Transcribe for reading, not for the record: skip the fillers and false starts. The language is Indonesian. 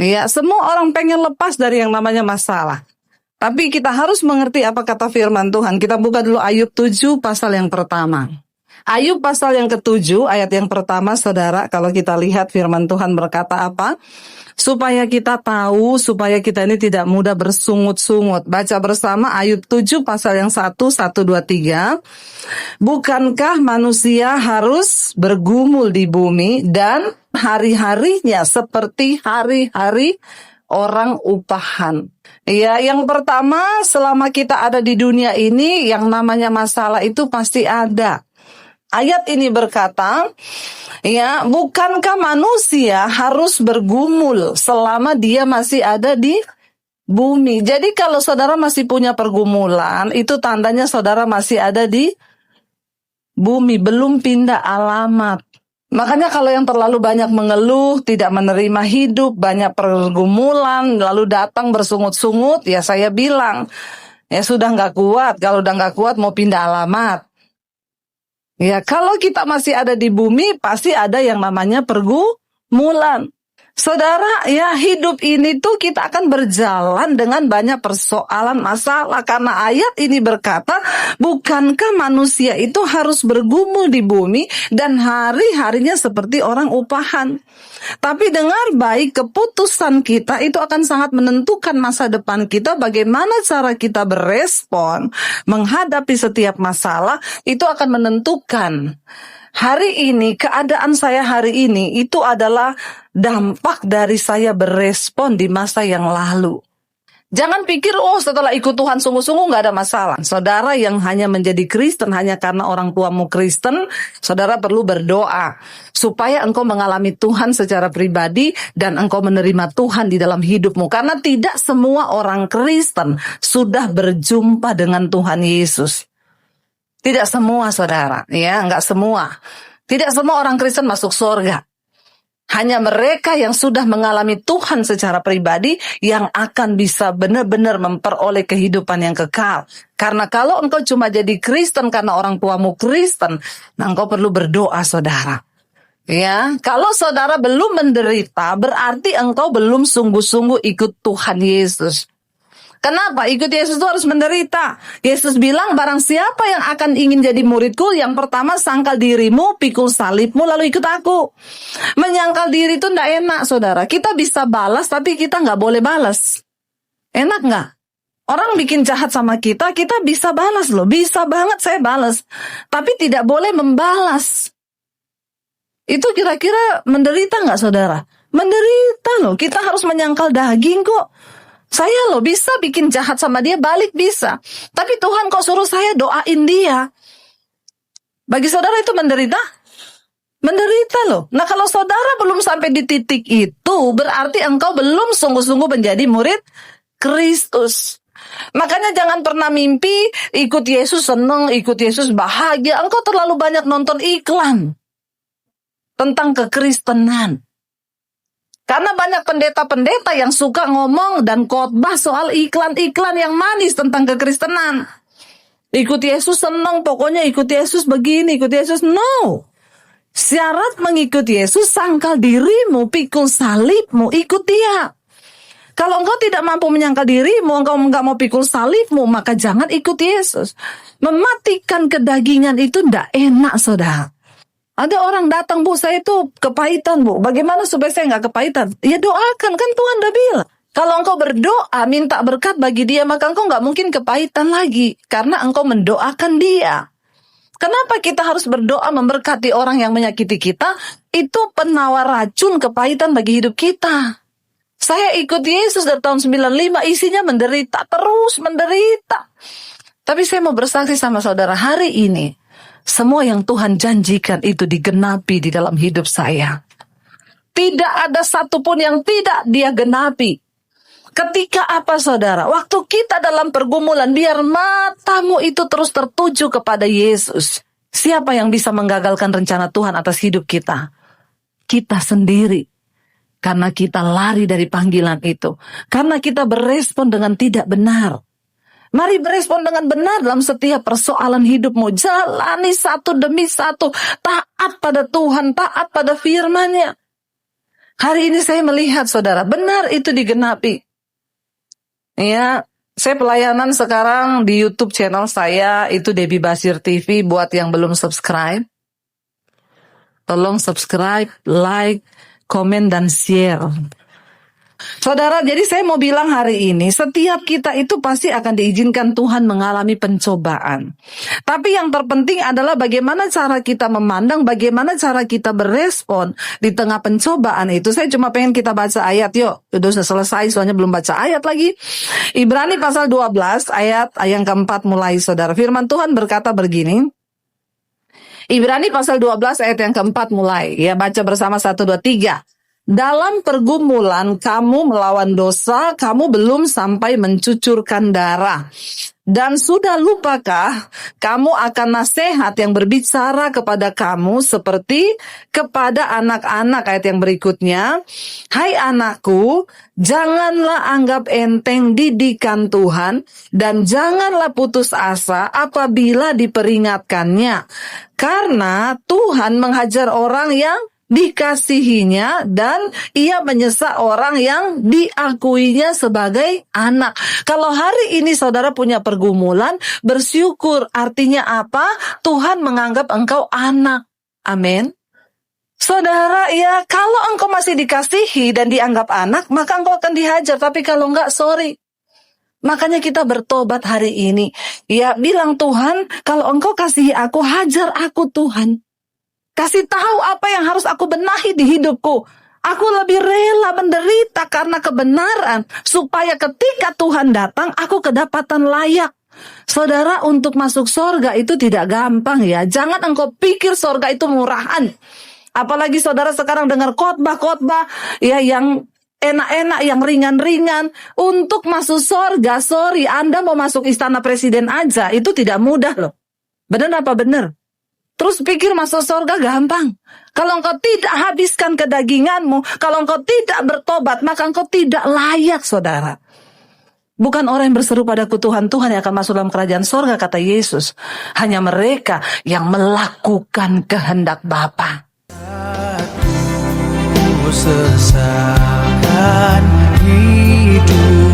Ya, semua orang pengen lepas dari yang namanya masalah. Tapi kita harus mengerti apa kata firman Tuhan. Kita buka dulu Ayub 7 pasal yang pertama. Ayub pasal yang ke-7 ayat yang pertama, saudara, kalau kita lihat firman Tuhan berkata apa? Supaya kita tahu, supaya kita ini tidak mudah bersungut-sungut. Baca bersama Ayub 7 pasal yang 1, 1, 2, 3. Bukankah manusia harus bergumul di bumi dan hari-harinya seperti hari-hari orang upahan? Ya, yang pertama, selama kita ada di dunia ini, yang namanya masalah itu pasti ada. Ayat ini berkata, ya, bukankah manusia harus bergumul selama dia masih ada di bumi? Jadi kalau saudara masih punya pergumulan, itu tandanya saudara masih ada di bumi, belum pindah alamat. Makanya kalau yang terlalu banyak mengeluh, tidak menerima hidup, banyak pergumulan, lalu datang bersungut-sungut, ya saya bilang, ya sudah nggak kuat. Kalau udah nggak kuat mau pindah alamat. Ya, kalau kita masih ada di bumi, pasti ada yang namanya pergumulan. Saudara, ya hidup ini tuh kita akan berjalan dengan banyak persoalan masalah. Karena ayat ini berkata, bukankah manusia itu harus bergumul di bumi dan hari-harinya seperti orang upahan. Tapi dengar baik, keputusan kita itu akan sangat menentukan masa depan kita. Bagaimana cara kita berespon menghadapi setiap masalah, itu akan menentukan. Hari ini, keadaan saya hari ini itu adalah dampak dari saya berespon di masa yang lalu. Jangan pikir, oh setelah ikut Tuhan sungguh-sungguh gak ada masalah. Saudara yang hanya menjadi Kristen hanya karena orang tuamu Kristen, saudara perlu berdoa. Supaya engkau mengalami Tuhan secara pribadi dan engkau menerima Tuhan di dalam hidupmu. Karena tidak semua orang Kristen sudah berjumpa dengan Tuhan Yesus. Tidak semua, saudara. Ya, enggak semua. Tidak semua orang Kristen masuk surga. Hanya mereka yang sudah mengalami Tuhan secara pribadi yang akan bisa benar-benar memperoleh kehidupan yang kekal. Karena kalau engkau cuma jadi Kristen karena orang tuamu Kristen, nah engkau perlu berdoa, saudara. Ya, kalau saudara belum menderita, berarti engkau belum sungguh-sungguh ikut Tuhan Yesus. Kenapa? Ikut Yesus itu harus menderita. Yesus bilang, barang siapa yang akan ingin jadi muridku, yang pertama sangkal dirimu, pikul salibmu, lalu ikut aku. Menyangkal diri itu enggak enak, saudara. Kita bisa balas, tapi kita nggak boleh balas. Enak nggak? Orang bikin jahat sama kita, kita bisa balas loh. Bisa banget saya balas. Tapi tidak boleh membalas. Itu kira-kira menderita nggak, saudara? Menderita loh. Kita harus menyangkal daging kok. Saya loh bisa bikin jahat sama dia, balik bisa. Tapi Tuhan kok suruh saya doain dia. Bagi saudara itu menderita? Menderita loh. Nah kalau saudara belum sampai di titik itu, berarti engkau belum sungguh-sungguh menjadi murid Kristus. Makanya jangan pernah mimpi ikut Yesus seneng, ikut Yesus bahagia. Engkau terlalu banyak nonton iklan tentang kekristenan. Karena banyak pendeta-pendeta yang suka ngomong dan khotbah soal iklan-iklan yang manis tentang kekristenan. Ikut Yesus senang, pokoknya ikut Yesus begini, ikut Yesus. No. Syarat mengikuti Yesus, sangkal dirimu, pikul salibmu, ikut dia. Kalau engkau tidak mampu menyangkal dirimu, engkau nggak mau pikul salibmu, maka jangan ikut Yesus. Mematikan kedagingan itu tidak enak, saudara. Ada orang datang, Bu, saya itu kepahitan, Bu. Bagaimana supaya saya nggak kepahitan? Ya doakan, kan Tuhan udah bilang. Kalau engkau berdoa, minta berkat bagi dia, maka engkau nggak mungkin kepahitan lagi. Karena engkau mendoakan dia. Kenapa kita harus berdoa memberkati orang yang menyakiti kita? Itu penawar racun kepahitan bagi hidup kita. Saya ikut Yesus dari tahun 95, isinya menderita, terus menderita. Tapi saya mau bersaksi sama saudara, hari ini, semua yang Tuhan janjikan itu digenapi di dalam hidup saya. Tidak ada satupun yang tidak dia genapi. Ketika apa, saudara? Waktu kita dalam pergumulan, biar matamu itu terus tertuju kepada Yesus. Siapa yang bisa menggagalkan rencana Tuhan atas hidup kita? Kita sendiri. Karena kita lari dari panggilan itu. Karena kita berespon dengan tidak benar. Mari berespon dengan benar dalam setiap persoalan hidupmu. Jalani satu demi satu. Taat pada Tuhan, taat pada firman-Nya. Hari ini saya melihat saudara, benar itu digenapi. Ya, saya pelayanan sekarang di YouTube channel saya, itu Debbie Basir TV. Buat yang belum subscribe, tolong subscribe, like, komen, dan share. Saudara, jadi saya mau bilang hari ini, setiap kita itu pasti akan diizinkan Tuhan mengalami pencobaan. Tapi yang terpenting adalah bagaimana cara kita memandang, bagaimana cara kita berespon di tengah pencobaan itu. Saya cuma pengen kita baca ayat, yuk. Udah selesai, soalnya belum baca ayat lagi. Ibrani pasal 12, ayat yang keempat mulai, saudara. Firman Tuhan berkata begini. Ibrani pasal 12, ayat yang keempat mulai. Ya, baca bersama 1, 2, 3. Dalam pergumulan kamu melawan dosa, kamu belum sampai mencucurkan darah. Dan sudah lupakah kamu akan nasihat yang berbicara kepada kamu seperti kepada anak-anak? Ayat yang berikutnya, hai anakku, janganlah anggap enteng didikan Tuhan dan janganlah putus asa apabila diperingatkannya. Karena Tuhan menghajar orang yang dikasihinya dan ia menyesa orang yang diakuinya sebagai anak. Kalau hari ini saudara punya pergumulan, bersyukur. Artinya apa? Tuhan menganggap engkau anak. Amin. Saudara, ya kalau engkau masih dikasihi dan dianggap anak, maka engkau akan dihajar. Tapi kalau enggak, sorry. Makanya kita bertobat hari ini. Ya, bilang Tuhan, kalau engkau kasihi aku, hajar aku Tuhan. Kasih tahu apa yang harus aku benahi di hidupku. Aku lebih rela menderita karena kebenaran, supaya ketika Tuhan datang, aku kedapatan layak. Saudara, untuk masuk sorga itu tidak gampang ya. Jangan engkau pikir sorga itu murahan. Apalagi saudara sekarang dengar khotbah-khotbah ya yang enak-enak, yang ringan-ringan. Untuk masuk sorga, sorry, Anda mau masuk istana presiden aja, itu tidak mudah loh. Benar apa benar? Terus pikir masuk surga gampang. Kalau engkau tidak habiskan kedaginganmu, kalau engkau tidak bertobat, maka engkau tidak layak, saudara. Bukan orang yang berseru padaku Tuhan, Tuhan yang akan masuk dalam kerajaan surga, kata Yesus. Hanya mereka yang melakukan kehendak Bapa. Aku sesakan hidup